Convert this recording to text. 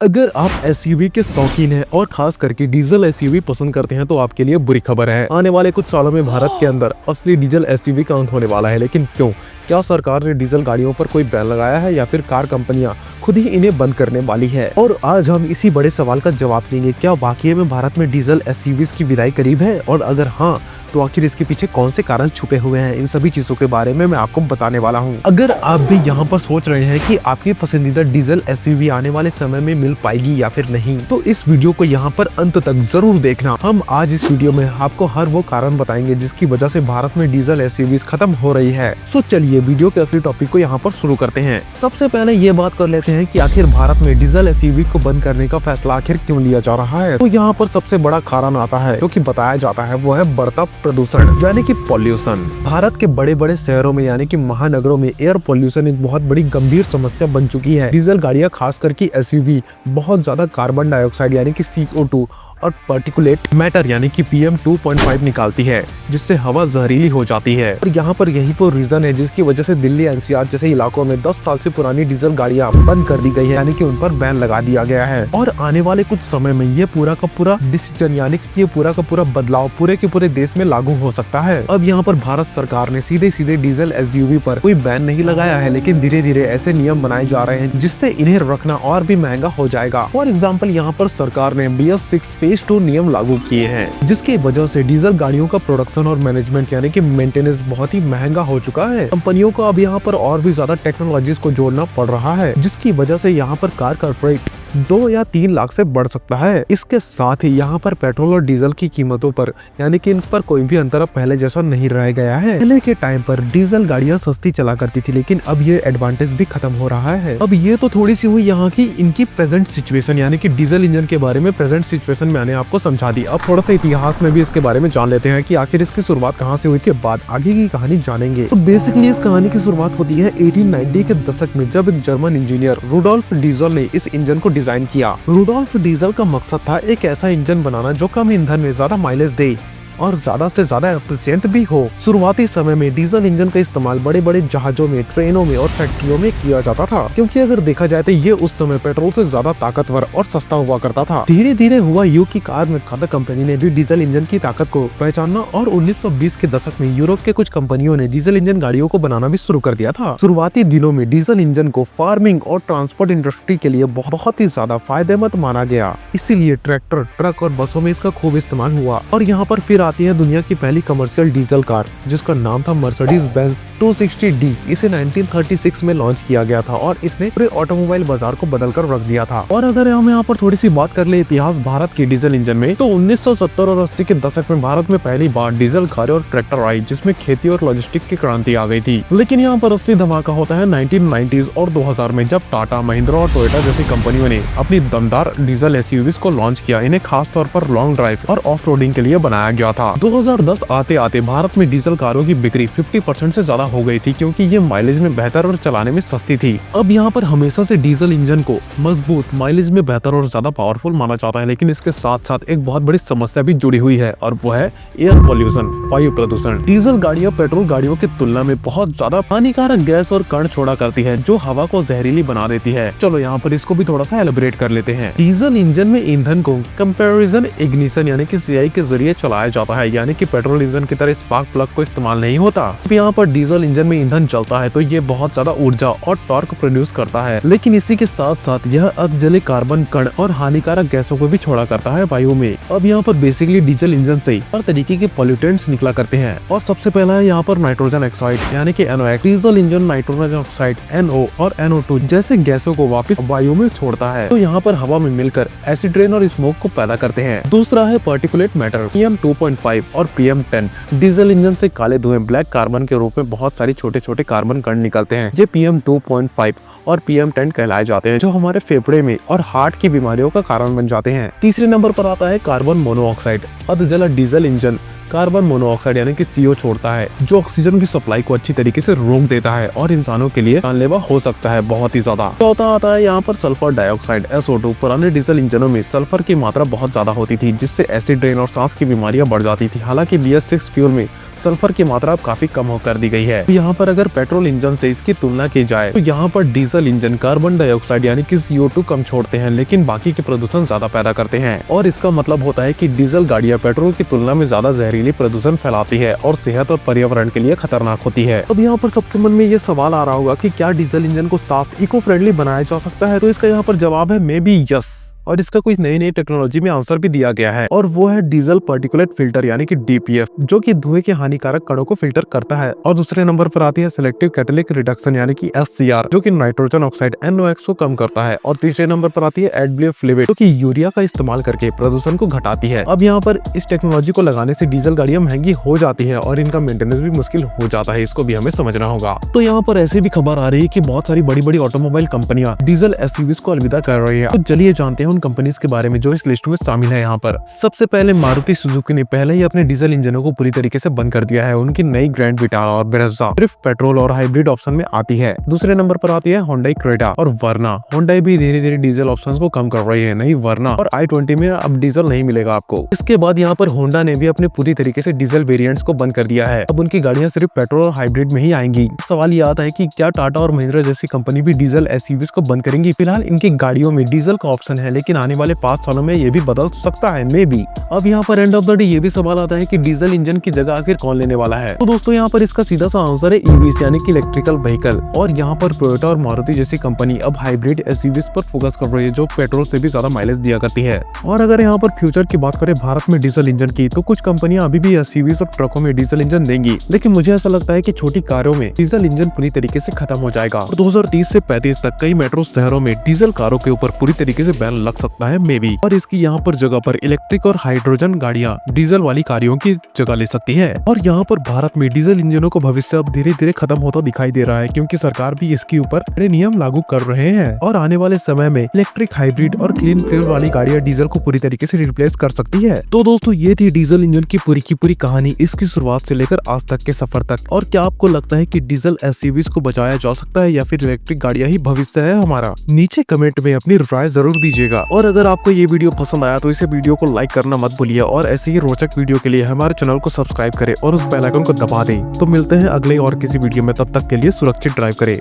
अगर आप एसयूवी के शौकीन हैं और खास करके डीजल एसयूवी पसंद करते हैं तो आपके लिए बुरी खबर है। आने वाले कुछ सालों में भारत के अंदर असली डीजल एसयूवी का अंत होने वाला है। लेकिन क्यों? क्या सरकार ने डीजल गाड़ियों पर कोई बैन लगाया है या फिर कार कंपनियां खुद ही इन्हें बंद करने वाली है? और आज हम इसी बड़े सवाल का जवाब देंगे। क्या वाकई में भारत में डीजल एसयूवीज की विदाई करीब है, और अगर हाँ तो आखिर इसके पीछे कौन से कारण छुपे हुए हैं? इन सभी चीजों के बारे में मैं आपको बताने वाला हूं। अगर आप भी यहाँ पर सोच रहे हैं कि आपकी पसंदीदा डीजल एसयूवी आने वाले समय में मिल पाएगी या फिर नहीं, तो इस वीडियो को यहाँ पर अंत तक जरूर देखना। हम आज इस वीडियो में आपको हर वो कारण बताएंगे जिसकी वजह से भारत में डीजल एसयूवीज खत्म हो रही है। सो चलिए वीडियो के असली टॉपिक को यहाँ पर शुरू करते हैं। सबसे पहले ये बात कर लेते हैं कि आखिर भारत में डीजल एसयूवी को बंद करने का फैसला आखिर क्यों लिया जा रहा है। तो यहाँ पर सबसे बड़ा कारण आता है जो कि बताया जाता है, वो है बढ़ता प्रदूषण यानी कि पॉल्यूशन। भारत के बड़े बड़े शहरों में यानी कि महानगरों में एयर पॉल्यूशन एक बहुत बड़ी गंभीर समस्या बन चुकी है। डीजल गाड़ियां खास करके एसयूवी बहुत ज्यादा कार्बन डाइऑक्साइड यानी कि CO2 और पार्टिकुलेट मैटर यानी कि PM 2.5 निकालती है, जिससे हवा जहरीली हो जाती है। और यहाँ पर यही वो रीजन है जिसकी वजह से दिल्ली NCR जैसे इलाकों में 10 साल से पुरानी डीजल गाड़ियां बंद कर दी गई है, यानी कि उन पर बैन लगा दिया गया है। और आने वाले कुछ समय में ये पूरा का पूरा डिसीजन यानी कि ये पूरा का पूरा बदलाव पूरे के पूरे देश में लागू हो सकता है। अब यहाँ पर भारत सरकार ने सीधे सीधे डीजल एसयूवी पर कोई बैन नहीं लगाया है, लेकिन धीरे धीरे ऐसे नियम बनाए जा रहे हैं जिससे इन्हें रखना और भी महंगा हो जाएगा। फॉर एग्जाम्पल यहाँ पर सरकार ने BS6 फेज 2 नियम लागू किए हैं, जिसकी वजह से डीजल गाड़ियों का प्रोडक्शन और मैनेजमेंट यानी कि मेंटेनेंस बहुत ही महंगा हो चुका है। कंपनियों को अब यहाँ पर और भी ज्यादा टेक्नोलॉजीज को जोड़ना पड़ रहा है, जिसकी वजह से यहाँ पर कार का रेट 2 या 3 लाख से बढ़ सकता है। इसके साथ ही यहाँ पर पेट्रोल और डीजल की कीमतों पर यानी कि इन पर कोई भी अंतर अब पहले जैसा नहीं रह गया है। पहले के टाइम पर डीजल गाड़ियां सस्ती चला करती थी, लेकिन अब ये एडवांटेज भी खत्म हो रहा है। अब ये तो थोड़ी सी हुई यहाँ की इनकी प्रेजेंट सिचुएशन यानी कि डीजल इंजन के बारे में प्रेजेंट सिचुएशन मैंने आपको समझा दी। अब थोड़ा सा इतिहास में भी इसके बारे में जान लेते हैं कि आखिर इसकी शुरुआत कहाँ से हुई, के बाद आगे की कहानी जानेंगे। तो बेसिकली इस कहानी की शुरुआत होती है 1890 के दशक में, जब एक जर्मन इंजीनियर रुडोल्फ डीजल ने इस इंजन को डिजाइन किया। रुडोल्फ डीजल का मकसद था एक ऐसा इंजन बनाना जो कम ईंधन में ज्यादा माइलेज दे और ज्यादा से ज्यादा एफिशिएंट भी हो। शुरुआती समय में डीजल इंजन का इस्तेमाल बड़े बड़े जहाजों में, ट्रेनों में और फैक्ट्रियों में किया जाता था, क्योंकि अगर देखा जाए तो ये उस समय पेट्रोल से ज्यादा ताकतवर और सस्ता हुआ करता था। धीरे धीरे हुआ यूं कि कार निर्माता कंपनी ने भी डीजल इंजन की ताकत को पहचानना और 1920 के दशक में यूरोप के कुछ कंपनियों ने डीजल इंजन गाड़ियों को बनाना भी शुरू कर दिया था। शुरुआती दिनों में डीजल इंजन को फार्मिंग और ट्रांसपोर्ट इंडस्ट्री के लिए बहुत ही ज्यादा फायदेमंद माना गया, इसीलिए ट्रैक्टर, ट्रक और बसों में इसका खूब इस्तेमाल हुआ। और यहाँ पर फिर आती है दुनिया की पहली कमर्शियल डीजल कार, जिसका नाम था मर्सिडीज बेंज 260D। इसे 1936 में लॉन्च किया गया था और इसने पूरे ऑटोमोबाइल बाजार को बदलकर रख दिया था। और अगर हम यहाँ पर थोड़ी सी बात कर ले इतिहास भारत के डीजल इंजन में, तो 1970 और 80 के दशक में भारत में पहली बार डीजल कारें और ट्रैक्टर आई, जिसमें खेती और लॉजिस्टिक की क्रांति आ गई थी। लेकिन यहाँ पर असली धमाका होता है 1990s और 2000 में, जब टाटा, महिंद्रा और टोयोटा जैसी कंपनियों ने अपनी दमदार डीजल एसयूवीज को लॉन्च किया। इन्हें खास तौर पर लॉन्ग ड्राइव और ऑफ रोडिंग के लिए बनाया गया था। 2010 आते आते भारत में डीजल कारों की बिक्री 50% से ज्यादा हो गई थी, क्योंकि ये माइलेज में बेहतर और चलाने में सस्ती थी। अब यहाँ पर हमेशा से डीजल इंजन को मजबूत, माइलेज में बेहतर और ज्यादा पावरफुल माना जाता है, लेकिन इसके साथ साथ एक बहुत बड़ी समस्या भी जुड़ी हुई है, और वो है एयर पॉल्यूशन, वायु प्रदूषण। डीजल गाड़ियां पेट्रोल गाड़ियों की तुलना में बहुत ज्यादा हानिकारक गैस और कण छोड़ा करती है, जो हवा को जहरीली बना देती है। चलो यहाँ पर इसको भी थोड़ा सा एलिब्रेट कर लेते हैं। डीजल इंजन में ईंधन को कंपैरिजन इग्निशन यानी कि CI के जरिए चलाया जाता है, यानी कि पेट्रोल इंजन की तरह स्पार्क प्लग को इस्तेमाल नहीं होता। यहाँ पर डीजल इंजन में ईंधन चलता है तो ये बहुत ज्यादा ऊर्जा और टॉर्क प्रोड्यूस करता है, लेकिन इसी के साथ साथ यह अधजले कार्बन कण और हानिकारक गैसों को भी छोड़ा करता है वायु में। अब यहाँ पर बेसिकली डीजल इंजन से हर तरीके के पॉल्यूटेंट्स निकला करते हैं, और सबसे पहला है यहाँ पर नाइट्रोजन ऑक्साइड यानी कि NOx। Diesel engine nitrogen oxide, NO और NO2 जैसे गैसों को वापस वायु में छोड़ता है, तो यहाँ पर हवा में मिलकर एसिड रेन और स्मोक को पैदा करते हैं। दूसरा है पार्टिकुलेट मैटर, PM 2.5 और PM 10। डीजल इंजन से काले धुएं, ब्लैक कार्बन के रूप में बहुत सारे छोटे छोटे कार्बन कण निकलते हैं। ये PM 2.5 और PM 10 कहलाए जाते हैं, जो हमारे फेफड़े में और हार्ट की बीमारियों का कारण बन जाते हैं। तीसरे नंबर पर आता है कार्बन मोनोऑक्साइड। अधजला डीजल इंजन कार्बन मोनोऑक्साइड यानी कि CO छोड़ता है, जो ऑक्सीजन की सप्लाई को अच्छी तरीके से रोक देता है और इंसानों के लिए जानलेवा हो सकता है बहुत ही ज्यादा। चौथा आता है यहाँ पर सल्फर डाइऑक्साइड SO2। पुराने डीजल इंजनों में सल्फर की मात्रा बहुत ज्यादा होती थी, जिससे एसिड रेन और सांस की बीमारियां बढ़ जाती थी। हालांकि BS6 फ्यूल में सल्फर की मात्रा अब काफी कम कर दी गई है। यहाँ पर अगर पेट्रोल इंजन से इसकी तुलना की जाए तो यहाँ पर डीजल इंजन कार्बन डाइऑक्साइड यानी कि CO2 कम छोड़ते हैं, लेकिन बाकी के प्रदूषण ज्यादा पैदा करते हैं। और इसका मतलब होता है कि डीजल गाड़ियां पेट्रोल की तुलना में ज्यादा जहरीली प्रदूषण फैलाती है और सेहत और पर्यावरण के लिए खतरनाक होती है। अब यहाँ पर सबके मन में ये सवाल आ रहा होगा कि क्या डीजल इंजन को साफ इको फ्रेंडली बनाया जा सकता है? तो इसका यहाँ पर जवाब है मे बी यस। और इसका कुछ नई नई टेक्नोलॉजी में आंसर भी दिया गया है, और वो है डीजल पार्टिकुलेट फिल्टर यानी कि DPF, जो कि धुएं के हानिकारक कणों को फिल्टर करता है। और दूसरे नंबर पर आती है सिलेक्टिव कैटेलिक रिडक्शन यानी कि SCR, जो कि नाइट्रोजन ऑक्साइड NOx को कम करता है। और तीसरे नंबर पर आती है एडब्ल्यू फ्लूइड, जो कि यूरिया का इस्तेमाल करके प्रदूषण को घटाती है। अब यहाँ पर इस टेक्नोलॉजी को लगाने से डीजल गाड़ियां महंगी हो जाती है और इनका मेंटेनेंस भी मुश्किल हो जाता है, इसको भी हमें समझना होगा। तो यहाँ पर ऐसी भी खबर आ रही है कि बहुत सारी बड़ी बड़ी ऑटोमोबाइल कंपनियां डीजल SUVs को अलविदा कर रही है। तो चलिए जानते हैं उन कंपनीज के बारे में जो इस लिस्ट में शामिल है। यहाँ पर सबसे पहले मारुति सुजुकी ने पहले ही अपने डीजल इंजनों को पूरी तरीके से बंद कर दिया है। उनकी नई ग्रैंड विटारा और ब्रेज़ा सिर्फ पेट्रोल और हाइब्रिड ऑप्शन में आती है। दूसरे नंबर पर आती है होंडा क्रेटा और वर्ना। होंडा भी धीरे धीरे डीजल ऑप्शंस को कम कर रही है। नई वर्ना और i20 में अब डीजल नहीं मिलेगा आपको। इसके बाद यहाँ पर होंडा ने भी अपने पूरी तरीके से डीजल वेरिएंट्स को बंद कर दिया है। अब उनकी गाड़ियां सिर्फ पेट्रोल और हाइब्रिड में ही आएंगी। सवाल ये आता है कि क्या टाटा और महिंद्रा जैसी कंपनी भी डीजल SUVs को बंद करेंगी? फिलहाल इनकी गाड़ियों में डीजल का ऑप्शन है, लेकिन आने वाले 5 सालों में ये भी बदल सकता है मे बी। अब यहाँ पर एंड ऑफ द डे ये भी सवाल आता है कि डीजल इंजन की जगह आखिर कौन लेने वाला है? तो दोस्तों यहाँ पर इसका सीधा सा आंसर है EVs यानी कि इलेक्ट्रिकल व्हीकल। और यहाँ पर टोयोटा और मारुति जैसी कंपनी अब हाइब्रिड SUVs पर फोकस कर रही है, जो पेट्रोल से भी ज्यादा माइलेज दिया करती है। और अगर यहाँ पर फ्यूचर की बात करें भारत में डीजल इंजन की, तो कुछ कंपनियां अभी भी SUVs और ट्रकों में डीजल इंजन देंगी, लेकिन मुझे ऐसा लगता है कि छोटी कारों में डीजल इंजन पूरी तरीके से खत्म हो जाएगा। और 2030 से 35 तक कई मेट्रो शहरों में डीजल कारों के ऊपर पूरी तरीके से बैन लग सकता है मे बी। और इसकी यहाँ पर जगह पर इलेक्ट्रिक और हाइड्रोजन गाड़ियां डीजल वाली गाड़ियों की जगह ले सकती है। और यहाँ पर भारत में डीजल इंजनों का भविष्य अब धीरे धीरे खत्म होता दिखाई दे रहा है, क्योंकि सरकार भी इसके ऊपर बड़े नियम लागू कर रहे हैं। और आने वाले समय में इलेक्ट्रिक, हाइब्रिड और क्लीन फ्यूल वाली गाड़ियां डीजल को पूरी तरीके से रिप्लेस कर सकती है। तो दोस्तों ये थी डीजल इंजन की पूरी कहानी, इसकी शुरुआत से लेकर आज तक के सफर तक। और क्या आपको लगता है कि डीजल SUVs को बचाया जा सकता है या फिर इलेक्ट्रिक गाड़ियां ही भविष्य है हमारा? नीचे कमेंट में अपनी राय जरूर दीजिएगा। और अगर आपको ये वीडियो पसंद आया तो इसे वीडियो को लाइक करना मत भूलिए, और ऐसे ही रोचक वीडियो के लिए हमारे चैनल को सब्सक्राइब करें और उस बेल आइकन को दबा दें। तो मिलते हैं अगले और किसी वीडियो में, तब तक के लिए सुरक्षित ड्राइव करें।